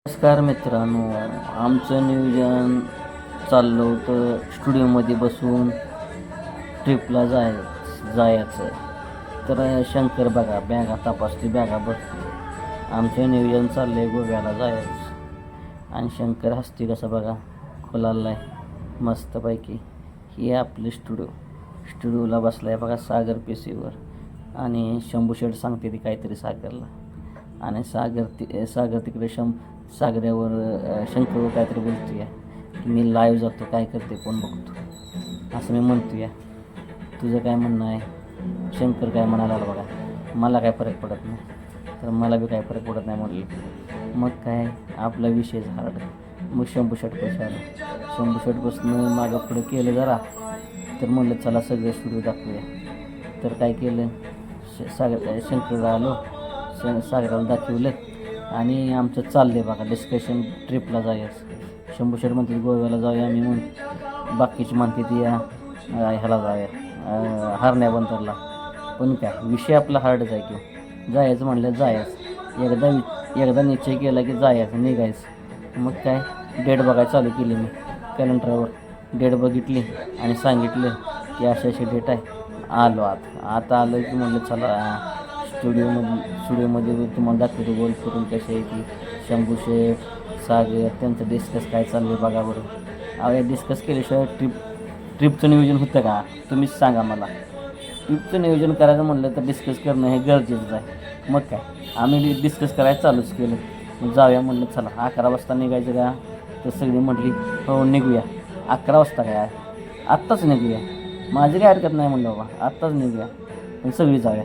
नमस्कार मित्रांनो, आमचं नियोजन चाललं होतं स्टुडिओमध्ये बसून ट्रिपला जायचं. तर शंकर बघा बॅगा तपासली, बॅगा बसली. आमचं नियोजन चाललं आहे गोव्याला जायचं आणि शंकर हसते कसं बघा, खुलाला आहे मस्तपैकी. ही आपली स्टुडिओला बसला आहे बघा सागर पेशीवर. आणि शंभू शेठ सांगते ती काहीतरी सागरला, आणि सागर तिकडे सागऱ्यावर शंकरवर काहीतरी बोलतो आहे की मी लाईव्ह जातो, काय करते कोण बघतो असं मी म्हणतो या. तुझं काय म्हणणं आहे? शंकर काय म्हणाला बघा, मला काय फरक पडत नाही. तर मला बी काय फरक पडत नाही म्हटलं. मग काय आपला विषय झाला. मग शंभू शेठ पैसे आले. शंभू शेठपासून मागं पुढे केलं जरा, तर म्हणलं चला सगळे स्टुडिओ दाखवूया. तर काय केलं, शंकरला आलो, सागराला दाखवलं आणि आमचं चाललं आहे बघा डिस्कशन ट्रिपला जायचं. शंभू शेठ म्हणते गोव्याला जाऊया, आम्ही म्हणून बाकीची म्हणते ती ह्याला जाऊया हरण्या बंदरला. पण काय विषय आपला हार्डच आहे की जायचं म्हणलं जायचं. एकदा निश्चय केला की जायचं, निघायचं. मग काय डेट बघायला चालू केली मी कॅलेंडरवर. डेट बघितली आणि सांगितलं की अशी डेट आहे. आलो आता आलो की म्हणलं चला स्टुडिओमध्ये तुम्हाला दाखवतो गोल फिरून कसे आहे की शंभू शेठ सागर त्यांचं डिस्कस काय चाललं आहे बघा बरं. अहो डिस्कस केल्याशिवाय ट्रिपचं नियोजन होतं का? तुम्हीच सांगा मला. ट्रिपचं नियोजन करायचं म्हणलं तर डिस्कस करणं हे गरजेचंच आहे. मग काय आम्ही डिस्कस करायला चालूच केलं. मग जाऊया म्हणलं चला 11 वाजता निघायचं का? तर सगळी म्हटली हो निघूया. 11 वाजता काय आत्ताच निघूया, माझी काय हरकत नाही म्हणलं बाबा, आत्ताच निघूया. पण सगळी जाऊया,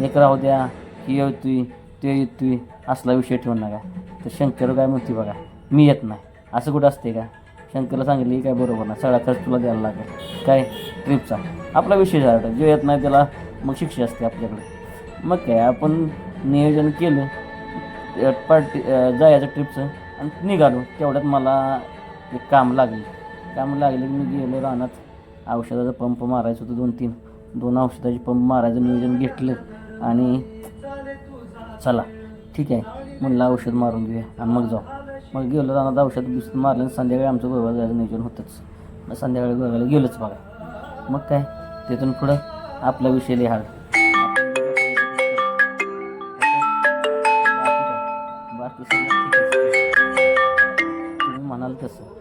एक राहू द्या की येतोय ते येतोय असला विषय ठेवून नका. तर शंकर काय म्हणते बघा, मी येत नाही असं कुठं असते का? शंकरला सांगितलं काय बरोबर ना, सगळा खर्च तुला द्यायला लागेल काय ट्रिपचा. आपला विषय झाला, जो येत नाही त्याला मग शिक्षा असते आपल्याकडे. मग काय आपण नियोजन केलं जायचं ट्रिपचं आणि निघालो. तेवढ्यात मला एक काम लागलं की मी गेलो रानात. औषधाचा पंप मारायचं होतं, दोन औषधाचे पंप मारायचं नियोजन घेतलं आणि चला ठीक आहे म्हणलं औषध मारून घेऊया आणि मग जाऊ. मग गेलो रानात औषध मारलं आणि संध्याकाळी आमचं गोव्याला जायचं नियोजन होतंच. मग संध्याकाळी गोव्याला गेलोच बघा. मग काय तिथून पुढं आपला विषय लिहाल बाकी सगळं तुम्ही म्हणाल तसं.